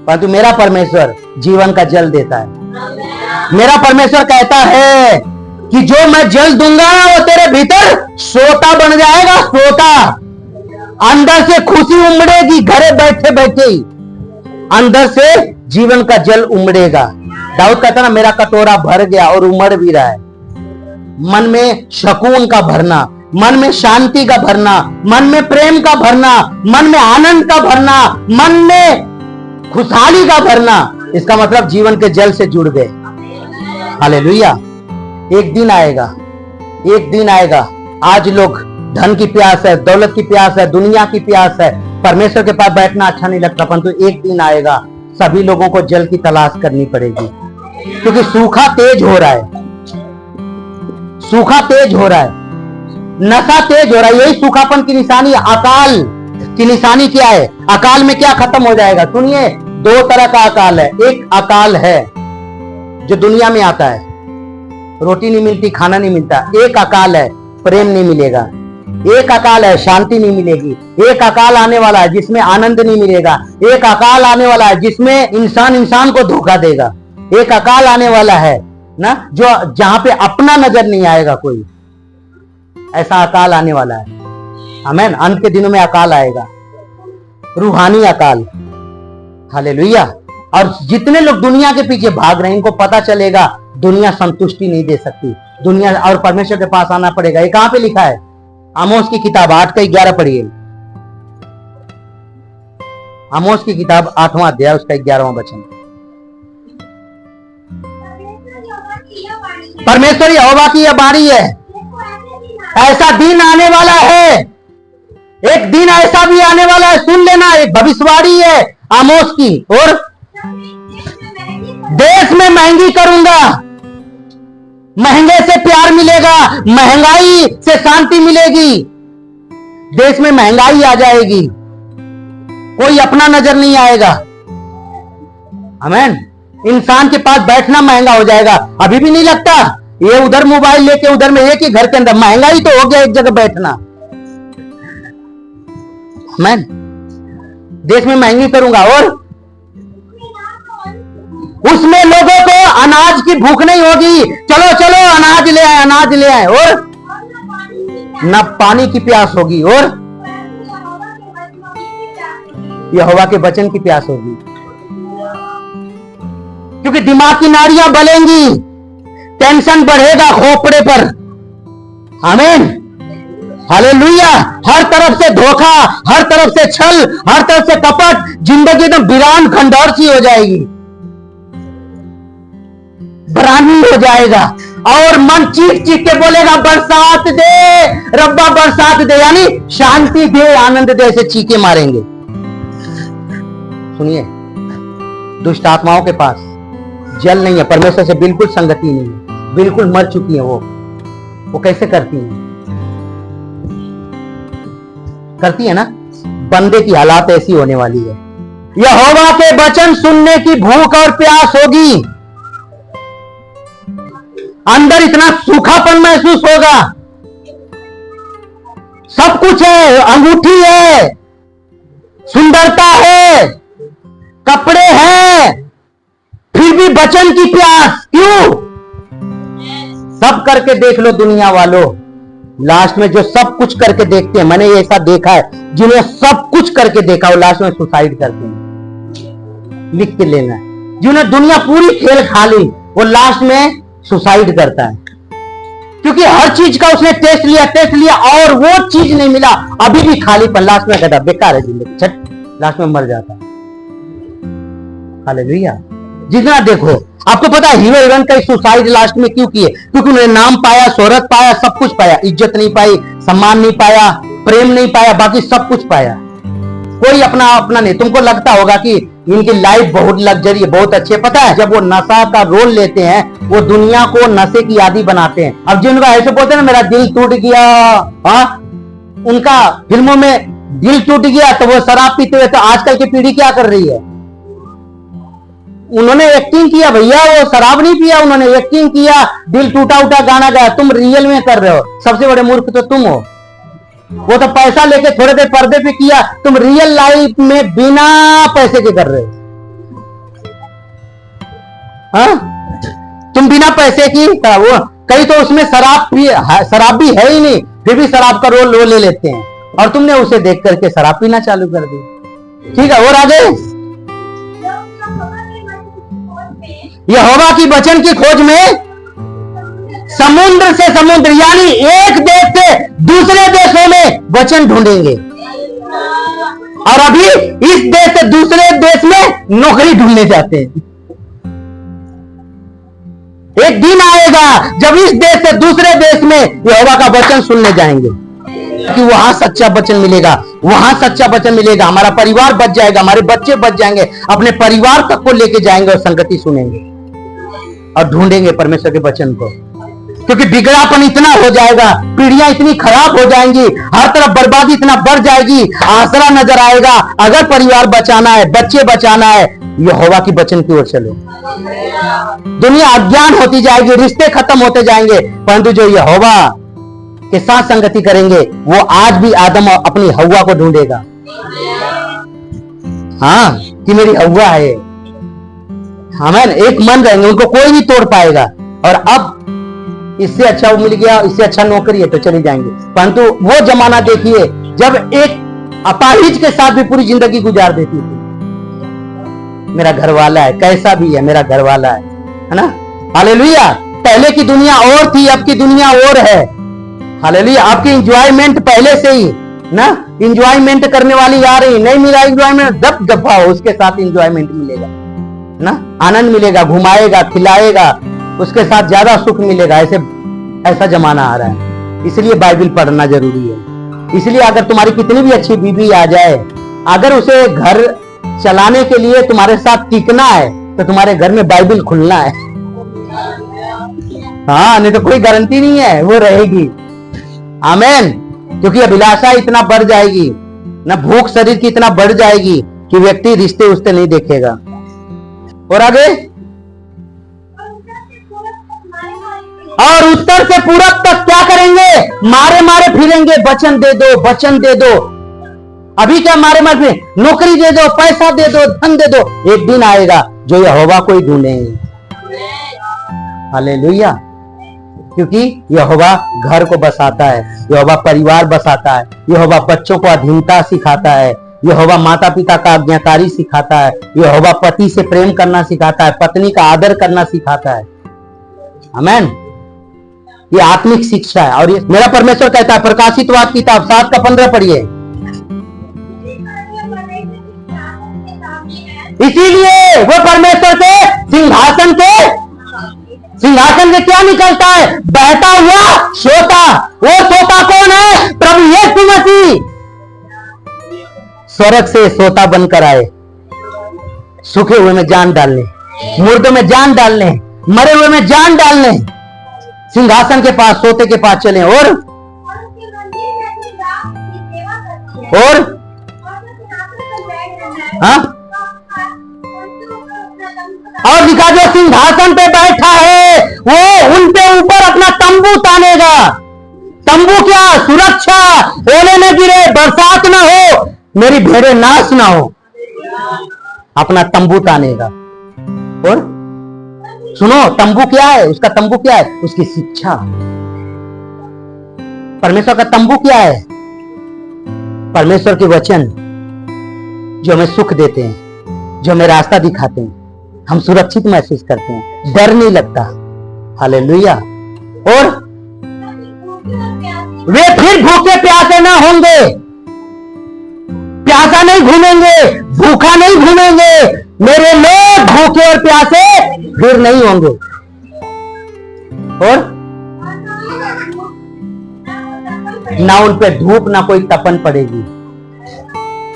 परंतु मेरा परमेश्वर जीवन का जल देता है। मेरा परमेश्वर कहता है कि जो मैं जल दूंगा वो तेरे भीतर सोता बन जाएगा, सोता। अंदर से खुशी उमड़ेगी, घरे बैठे बैठे ही अंदर से जीवन का जल उमड़ेगा। दाऊद कहता ना, मेरा कटोरा भर गया और उमड़ भी रहा है। मन में सुकून का भरना, मन में शांति का भरना, मन में प्रेम का भरना, मन में आनंद का भरना, मन में खुशहाली का भरना, इसका मतलब जीवन के जल से जुड़ गए। हालेलुया। एक दिन आएगा, एक दिन आएगा। आज लोग धन की प्यास है, दौलत की प्यास है, दुनिया की प्यास है, परमेश्वर के पास बैठना अच्छा नहीं लगता, परंतु एक दिन आएगा सभी लोगों को जल की तलाश करनी पड़ेगी, क्योंकि सूखा तेज हो रहा है, सूखा तेज हो रहा है, नशा तेज हो रहा है। यही सूखापन की निशानी, अकाल की निशानी क्या है? अकाल में क्या खत्म हो जाएगा? सुनिए, दो तरह का अकाल है। एक अकाल है जो दुनिया में आता है, रोटी नहीं मिलती, खाना नहीं मिलता। एक अकाल है, प्रेम नहीं मिलेगा। एक अकाल है, शांति नहीं मिलेगी। एक अकाल आने वाला है जिसमें आनंद नहीं मिलेगा। एक अकाल आने वाला है जिसमें इंसान इंसान को धोखा देगा। एक अकाल आने वाला है ना, जो जहां पे अपना नजर नहीं आएगा कोई, ऐसा अकाल आने वाला है। आमीन। अंत के दिनों में अकाल आएगा, रूहानी अकाल। हालेलुया। और जितने लोग दुनिया के पीछे भाग रहे हैं, इनको पता चलेगा दुनिया संतुष्टि नहीं दे सकती, दुनिया और परमेश्वर के पास आना पड़ेगा। ये कहां पे लिखा है? आमोस की किताब 8:11 पढ़िए। आमोस की किताब 8वां अध्याय उसका 11वां वचन। परमेश्वर यहोवा की यह वाणी है, ऐसा दिन आने वाला है, एक दिन ऐसा भी आने वाला है, सुन लेना, एक भविष्यवाणी है आमोस की। और देश में महंगी करूंगा, महंगे से प्यार मिलेगा, महंगाई से शांति मिलेगी। देश में महंगाई आ जाएगी, कोई अपना नजर नहीं आएगा। आमीन। इंसान के पास बैठना महंगा हो जाएगा। अभी भी नहीं लगता? ये उधर मोबाइल लेके उधर में, एक ही घर के अंदर महंगाई तो हो गया एक जगह बैठना। आमीन। देश में महंगी करूंगा और उसमें लोगों को अनाज की भूख नहीं होगी। चलो चलो अनाज ले आए, अनाज ले आए। और न पानी की प्यास होगी, और यहोवा के वचन की प्यास होगी, क्योंकि दिमाग की नाड़ियां बलेंगी, टेंशन बढ़ेगा खोपड़े पर। आमीन। हालेलुया। हर तरफ से धोखा, हर तरफ से छल, हर तरफ से कपट, जिंदगी एकदम वीरान खंडहर सी हो जाएगी, बरानी हो जाएगा। और मन चीख चीख के बोलेगा, बरसात दे रब्बा, बरसात दे, यानी शांति दे, आनंद दे, ऐसे चीखे मारेंगे। सुनिए, दुष्ट आत्माओं के पास जल नहीं है, परमेश्वर से बिल्कुल संगति नहीं है, बिल्कुल मर चुकी है। वो कैसे करती है? करती है ना। बंदे की हालात ऐसी होने वाली है। यहोवा के वचन सुनने की भूख और प्यास होगी, अंदर इतना सूखापन महसूस होगा। सब कुछ है, अंगूठी है, सुंदरता है, कपड़े हैं, फिर भी वचन की प्यास क्यों? सब करके देख लो दुनिया वालों, लास्ट में जो सब कुछ करके देखते हैं, मैंने ऐसा देखा है, जिन्हें सब कुछ करके देखा वो लास्ट में सुसाइड करते हैं। लिख के लेना, जिन्हें दुनिया पूरी खेल खा ली वो लास्ट में सुसाइड करता है, क्योंकि हर चीज का उसने टेस्ट लिया और वो चीज नहीं मिला, अभी भी खाली पर लास्ट में कहता बेकार है जिंदगी, छट, लास्ट में मर जाता है। हालेलुया। जितना देखो, आपको पता है हीरो हीरोइन का सुसाइड लास्ट में क्यों किए? क्योंकि उन्होंने नाम पाया, शोहरत पाया, सब कुछ पाया, इज्जत नहीं पाई, सम्मान नहीं पाया, प्रेम नहीं पाया, बाकी सब कुछ पाया, कोई अपना अपना नहीं। तुमको लगता होगा कि इनकी लाइफ बहुत लग्जरी है, बहुत अच्छी है। पता है, जब वो नशा का रोल लेते हैं, वो दुनिया को नशे की आदी बनाते हैं। अब जिनको ऐसे बोलते हैं ना, मेरा दिल टूट गया, हाँ, उनका फिल्मों में दिल टूट गया, तो वो शराब पीते हुए। तो आजकल की पीढ़ी क्या कर रही है? उन्होंने एक्टिंग किया भैया, वो शराब नहीं पिया, उन्होंने एक्टिंग किया, दिल टूटा उठा गाना गाया। तुम रियल में कर रहे हो, सबसे बड़े मूर्ख तो तुम हो। वो तो पैसा लेके थोड़े देर पर्दे पे किया, तुम रियल लाइफ में बिना पैसे के कर रहे हो। हाँ, तुम बिना पैसे की वो कई तो उसमें शराब भी है ही नहीं, फिर भी शराब का रोल ले लेते हैं, और तुमने उसे देख करके शराब पीना चालू कर दी। ठीक है, और आगे, यहोवा की वचन की खोज में समुद्र से समुद्र, यानी एक देश से दूसरे देशों में वचन ढूंढेंगे, और अभी इस देश से दूसरे देश में नौकरी ढूंढने जाते हैं। एक दिन आएगा जब इस देश से दूसरे देश में यहोवा का वचन सुनने जाएंगे, कि वहां सच्चा वचन मिलेगा, वहां सच्चा वचन मिलेगा, हमारा परिवार बच जाएगा, हमारे बच्चे बच जाएंगे, अपने परिवार तक को लेके जाएंगे और संगति सुनेंगे और ढूंढेंगे परमेश्वर के वचन को। क्योंकि बिगड़ापन इतना हो जाएगा, पीढ़ियां इतनी खराब हो जाएंगी, हर तरफ बर्बादी इतना बढ़ जाएगी, आसरा नजर आएगा। अगर परिवार बचाना है, बच्चे बचाना है, यहोवा की वचन की ओर चलो। दुनिया अज्ञान होती जाएगी, रिश्ते खत्म होते जाएंगे, परंतु जो यहोवा के साथ संगति करेंगे वो आज भी आदम अपनी हव्वा को ढूंढेगा। हाँ, कि मेरी हव्वा है, आमीन। एक मन रहेंगे, उनको कोई नहीं तोड़ पाएगा। और अब इससे अच्छा वो मिल गया, इससे अच्छा नौकरी है तो चले जाएंगे, परंतु वो जमाना देखिए जब एक अपाहिज के साथ भी पूरी जिंदगी गुजार देती थी। मेरा घर वाला है, कैसा भी है, मेरा घर वाला है ना। हालेलुया। पहले की दुनिया और थी, अब की दुनिया और है। हालेलुया। आपकी इंजॉयमेंट पहले से ही ना, इंजॉयमेंट करने वाली आ रही, नहीं मिला इंजॉयमेंट, दब दफा हो, उसके साथ इंजॉयमेंट मिलेगा ना, आनंद मिलेगा, घुमाएगा, खिलाएगा, उसके साथ ज्यादा सुख मिलेगा। ऐसा जमाना आ रहा है, इसलिए बाइबल पढ़ना जरूरी है। इसलिए अगर तुम्हारी कितनी भी अच्छी बीवी आ जाए, अगर उसे घर चलाने के लिए तुम्हारे साथ टिकना है तो तुम्हारे घर में बाइबल खुलना है। हाँ, नहीं तो कोई गारंटी नहीं है वो रहेगी। आमीन। क्योंकि अभिलाषा इतना बढ़ जाएगी ना, भूख शरीर की इतना बढ़ जाएगी कि व्यक्ति रिश्ते उश्ते नहीं देखेगा। और आगे, और उत्तर से पूरब तक क्या करेंगे? मारे मारे फिरेंगे, वचन दे दो, वचन दे दो। अभी क्या मारे मारे, नौकरी दे दो, पैसा दे दो, धन दे दो। एक दिन आएगा जो यहोवा को ही ढूंढेंगे। हालेलुया। क्योंकि यहोवा घर को बसाता है, यहोवा परिवार बसाता है, यहोवा बच्चों को अधीनता सिखाता है, यहोवा माता पिता का आज्ञाकारी सिखाता है, यहोवा पति से प्रेम करना सिखाता है, पत्नी का आदर करना सिखाता है। आमीन। ये आत्मिक शिक्षा है। और ये मेरा परमेश्वर कहता है, प्रकाशित वाक्य किताब 7 का 15 पढ़िए। इसीलिए वो परमेश्वर के सिंहासन से क्या निकलता है? बहता हुआ सोता। वो सोता कौन है? प्रभु यीशु मसीह स्वर्ग से सोता बनकर आए, सूखे हुए में जान डालने, मुर्दों में जान डालने, मरे हुए में जान डालने, सिंहासन के पास, सोते के पास चले। और हाँ, और लिखा जो सिंहासन पे बैठा है वो उनके ऊपर अपना तंबू तानेगा। तंबू क्या? सुरक्षा, ओले न गिरे, बरसात ना हो, मेरी भेड़ें नाश ना हो, अपना तंबू तानेगा। और सुनो, तंबू क्या है? उसका तंबू क्या है? उसकी शिक्षा। परमेश्वर का तंबू क्या है? परमेश्वर के वचन जो हमें सुख देते हैं, जो हमें रास्ता दिखाते हैं, हम सुरक्षित महसूस करते हैं, डर नहीं लगता। हालेलुया। और वे फिर भूखे प्यासे ना होंगे, प्यासा नहीं घूमेंगे, भूखा नहीं घूमेंगे। मेरे लोग भूखे और प्यासे फिर नहीं होंगे। और ना उन पे धूप, ना कोई तपन पड़ेगी,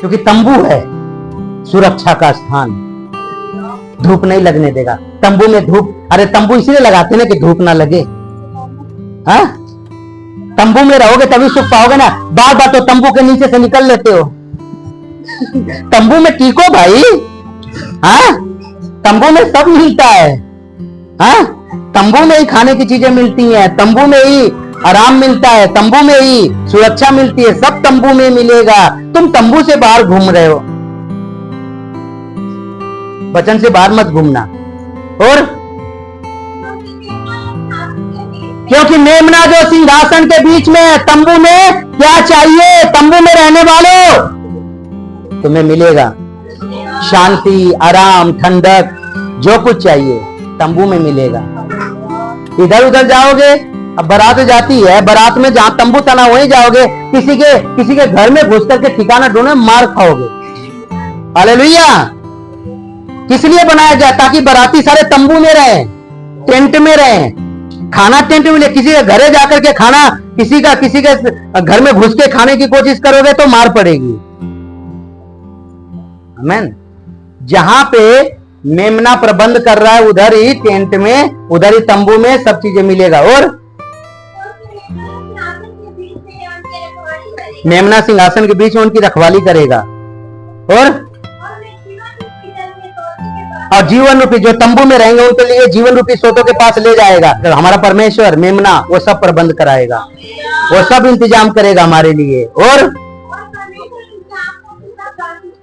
क्योंकि तंबू है सुरक्षा का स्थान, धूप नहीं लगने देगा। तंबू में धूप, अरे तंबू इसलिए लगाते ना कि धूप ना लगे। हाँ, तंबू में रहोगे तभी सुख पाओगे ना। बार बार तो तंबू के नीचे से निकल लेते हो। तंबू में टीको भाई। हाँ, तंबू में सब मिलता है। हाँ, तंबू में ही खाने की चीजें मिलती हैं, तंबू में ही आराम मिलता है, तंबू में ही सुरक्षा मिलती है, सब तंबू में मिलेगा। तुम तंबू से बाहर घूम रहे हो, वचन से बाहर मत घूमना। और क्योंकि मेमना जो सिंहासन के बीच में है, तंबू में क्या चाहिए? तंबू में रहने वालों, तुम्हें मिलेगा शांति, आराम, ठंडक, जो कुछ चाहिए तंबू में मिलेगा। इधर उधर जाओगे, अब बारात जाती है, बारात में जहां तंबू तना वहीं जाओगे, किसी के घर में घुस करके ठिकाना ढूंढे मार खाओगे। हालेलुया। किस लिए बनाया गया? ताकि बाराती सारे तंबू में रहे, टेंट में रहे। खाना टेंट में ले, किसी के घरे जाकर के खाना, किसी के घर में घुस के खाने की कोशिश करोगे तो मार पड़ेगी। आमीन। जहां पे मेमना प्रबंध कर रहा है, उधर ही टेंट में, उधर ही तंबू में सब चीजें मिलेगा। और मेमना सिंहासन के बीच में उनकी रखवाली करेगा। और जीवन रूपी जो तंबू में रहेंगे उनके लिए जीवन रूपी सोतों के पास ले जाएगा। तो हमारा परमेश्वर मेमना वो सब प्रबंध कराएगा, वो सब इंतजाम करेगा हमारे लिए। और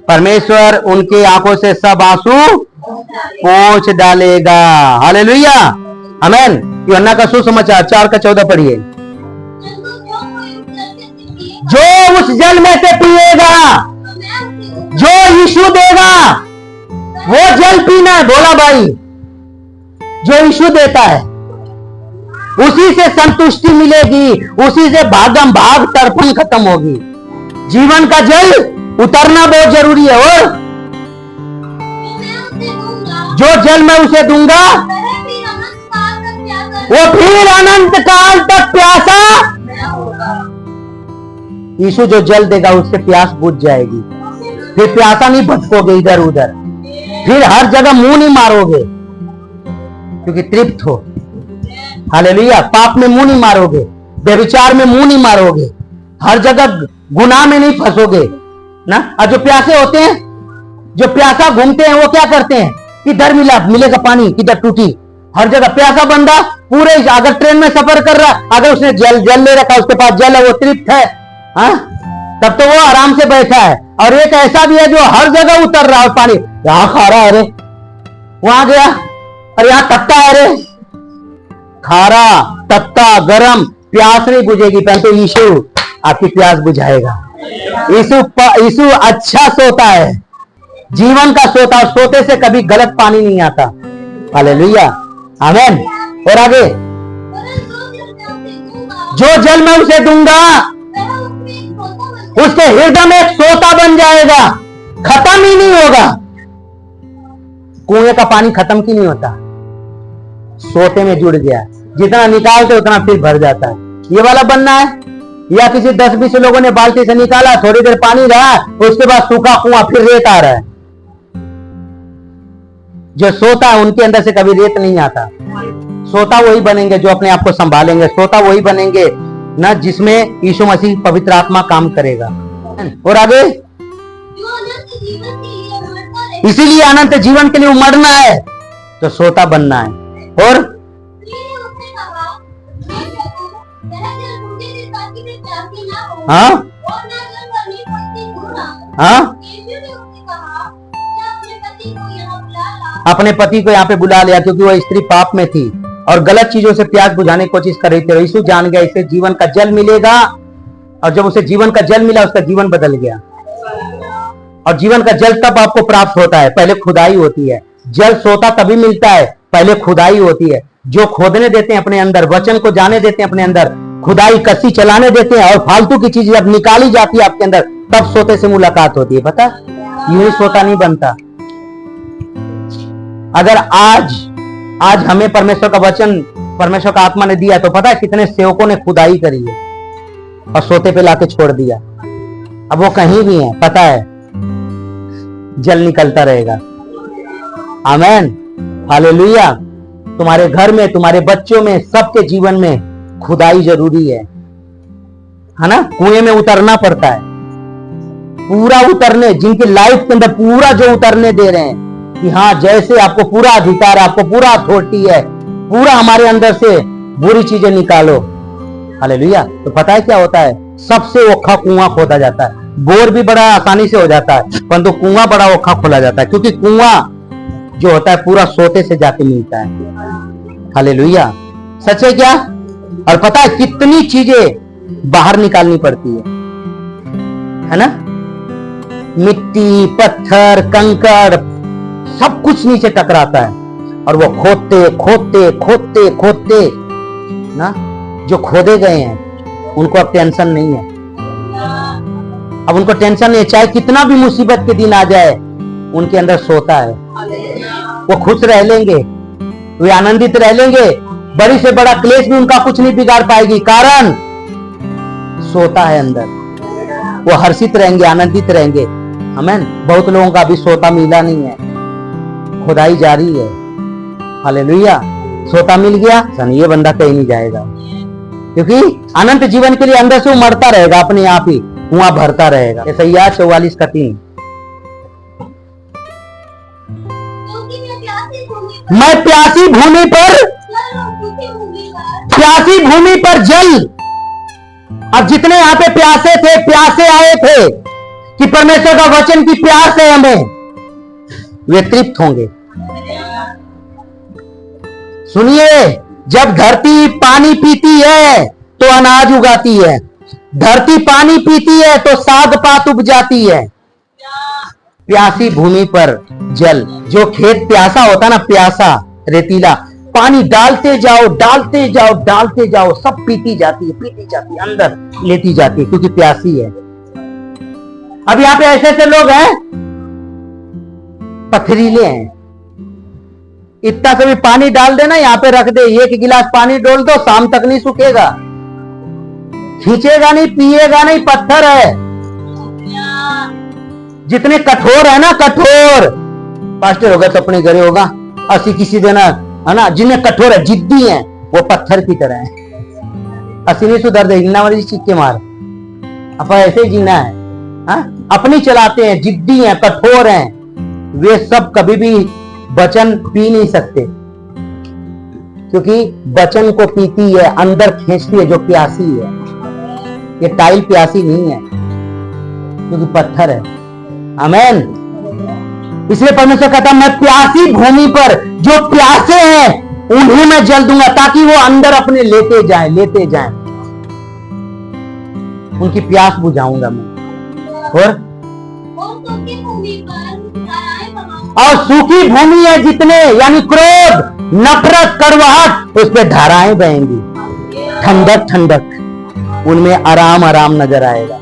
परमेश्वर उनकी आंखों से सब आंसू पोंछ डालेगा। हालेलुया। आमीन। यूहन्ना का सुसमाचार 4:14 पढ़िए। जो उस जल में से पिएगा, जो यीशु देगा, वो जल पीना है। बोला भाई, जो यीशु देता है उसी से संतुष्टि मिलेगी, उसी से भागम भाग तड़पन खत्म होगी। जीवन का जल उतरना बहुत जरूरी है। और जो जल मैं उसे दूंगा वो फिर अनंत काल तक प्यासा। यीशु जो जल देगा उससे प्यास बुझ जाएगी, फिर प्यासा नहीं भटकोगे इधर उधर, फिर हर जगह मुंह नहीं मारोगे क्योंकि तृप्त हो। हालेलुया। पाप में मुंह नहीं मारोगे, व्यभिचार में मुंह नहीं मारोगे, हर जगह गुनाह में नहीं फंसोगे ना। और जो प्यासे होते हैं, जो प्यासा घूमते हैं, वो क्या करते हैं? किधर मिलेगा पानी, किधर टूटी, हर जगह प्यासा बंदा पूरे। अगर ट्रेन में सफर कर रहा, अगर उसने जल ले रखा, उसके पास जल है, वो तृप्त है, हाँ, तब तो वो आराम से बैठा है। और एक ऐसा भी है जो हर जगह उतर रहा है पानी, यहां खारा है रे, वहां गया, और यहां तत्ता है रे, खारा, तत्ता, गरम, प्यास नहीं बुझेगी, परंतु यीशु आपकी प्यास बुझाएगा। यीशु अच्छा सोता है, जीवन का सोता, सोते से कभी गलत पानी नहीं आता। हालेलुया। आमीन। और आगे, जो जल मैं उसे दूंगा उसके हृदय में एक सोता बन जाएगा, खत्म ही नहीं होगा। कुएं का पानी खत्म की नहीं होता, सोते में जुड़ गया, जितना निकालते उतना फिर भर जाता है। ये वाला बनना है, या किसी 10-20 लोगों ने बाल्टी से निकाला, थोड़ी देर पानी रहा, उसके बाद सूखा कुआं, फिर रेत आ रहा है। जो सोता है उनके अंदर से कभी रेत नहीं आता। सोता वही बनेंगे जो अपने आप को संभालेंगे, सोता वही बनेंगे ना जिसमें यीशु मसीह पवित्र आत्मा काम करेगा। और आगे, इसीलिए अनंत जीवन के लिए उमड़ना है तो सोता बनना है। और हाँ हाँ, अपने पति को यहाँ पे बुला लिया क्योंकि वह स्त्री पाप में थी और गलत चीजों से प्यास बुझाने की कोशिश कर रही थी। यीशु जान गया इसे जीवन का जल मिलेगा, और जब उसे जीवन का जल मिला उसका जीवन बदल गया। और जीवन का जल तब आपको प्राप्त होता है, पहले खुदाई होती है। जल सोता तभी मिलता है, पहले खुदाई होती है। जो खोदने देते हैं अपने अंदर, वचन को जाने देते हैं अपने अंदर, खुदाई कसी चलाने देते हैं, और फालतू की चीज जब निकाली जाती है आपके अंदर, तब सोते से मुलाकात होती है। पता, यूं ही सोता नहीं बनता। अगर आज हमें परमेश्वर का वचन, परमेश्वर का आत्मा ने दिया, तो पता है कितने सेवकों ने खुदाई करी है और सोते पे लाके छोड़ दिया। अब वो कहीं भी है, पता है जल निकलता रहेगा। आमीन। हालेलुया। तुम्हारे घर में, तुम्हारे बच्चों में, सबके जीवन में खुदाई जरूरी है ना। कुएं में उतरना पड़ता है, पूरा उतरने, जिनकी लाइफ के अंदर पूरा जो उतरने दे रहे हैं कि हाँ, जैसे आपको पूरा अधिकार, आपको पूरा अथॉरिटी है, पूरा हमारे अंदर से बुरी चीजें निकालो। हालेलुया। तो पता है क्या होता है, सबसे औखा कुआं खोदा जाता है। बोर भी बड़ा आसानी से हो जाता है, परंतु कुआं बड़ा औखा खोला जाता है, क्योंकि कुआं जो होता है पूरा सोते से जाके मिलता है। हालेलुया। सच है क्या? और पता है कितनी चीजें बाहर निकालनी पड़ती है ना? मिट्टी, पत्थर, कंकड़, सब कुछ नीचे टकराता है और वो खोदते खोदते खोदते खोदते ना, जो खोदे गए हैं उनको अब टेंशन नहीं है। अब उनको टेंशन नहीं है, चाहे कितना भी मुसीबत के दिन आ जाए, उनके अंदर सोता है। वो खुश रह लेंगे, वे आनंदित रह लेंगे। बड़ी से बड़ा क्लेश भी उनका कुछ नहीं बिगाड़ पाएगी, कारण सोता है अंदर। वो हर्षित रहेंगे, आनंदित रहेंगे। आमीन। बहुत लोगों का अभी सोता मिला नहीं है, खुदाई जारी है। हालेलुया। सोता मिल गया सन, ये बंदा कहीं नहीं जाएगा, क्योंकि अनंत जीवन के लिए अंदर से उमड़ता रहेगा, अपने आप ही कुआं भरता रहेगा। यशायाह 44:3। मैं प्यासी भूमि पर जल। अब जितने यहां पे प्यासे थे, प्यासे आए थे कि परमेश्वर का वचन की प्यास है हमें, वे तृप्त होंगे। सुनिए, जब धरती पानी पीती है तो अनाज उगाती है, धरती पानी पीती है तो साग पात उपजाती है। प्यासी भूमि पर जल, जो खेत प्यासा होता ना, प्यासा रेतीला, पानी डालते जाओ डालते जाओ डालते जाओ, सब पीती जाती है, अंदर लेती जाती है, क्योंकि प्यासी है। अब यहाँ पे ऐसे ऐसे लोग हैं, पथरीले हैं, इतना से भी पानी डाल देना, यहाँ पे रख दे, एक गिलास पानी डोल दो, शाम तक नहीं सूखेगा, खींचेगा नहीं, पिएगा नहीं, पत्थर है। जितने कठोर है ना, कठोर पास्टर होगा तो अपने घरे होगा, ऐसी किसी देना है ना, जिन्हें कठोर है, जिद्दी है, वो पत्थर की तरह है। ऐसी नहीं सुधर दे, जिन्ना मर्जी चिक्के मार, अब ऐसे ही जीना है। अपनी चलाते हैं, जिद्दी हैं, कठोर हैं, वे सब कभी भी वचन पी नहीं सकते, क्योंकि वचन को पीती है, अंदर खींचती है जो प्यासी है। ये टाइल प्यासी नहीं है, क्योंकि पत्थर है। आमीन। इसलिए परमेश्वर कहता है, मैं प्यासी भूमि पर जो प्यासे हैं उन्हें मैं जल दूंगा, ताकि वो अंदर अपने लेते जाएं। उनकी प्यास बुझाऊंगा मैं। और सूखी भूमि है जितने, यानी क्रोध, नफरत, कड़वाहट, उस पर धाराएं बहेंगी, ठंडक, उनमें आराम नजर आएगा।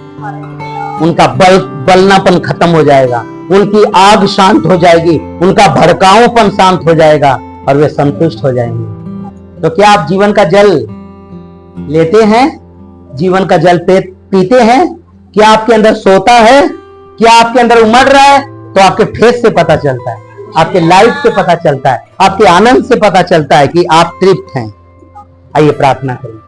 उनका बलनापन खत्म हो जाएगा, उनकी आग शांत हो जाएगी, उनका भड़काऊपन शांत हो जाएगा और वे संतुष्ट हो जाएंगे। तो क्या आप जीवन का जल लेते हैं? जीवन का जल पीते हैं? क्या आपके अंदर सोता है? क्या आपके अंदर उमड़ रहा है? तो आपके फेस से पता चलता है, आपके लाइफ से पता चलता है, आपके आनंद से पता चलता है कि आप तृप्त हैं। आइए प्रार्थना करें।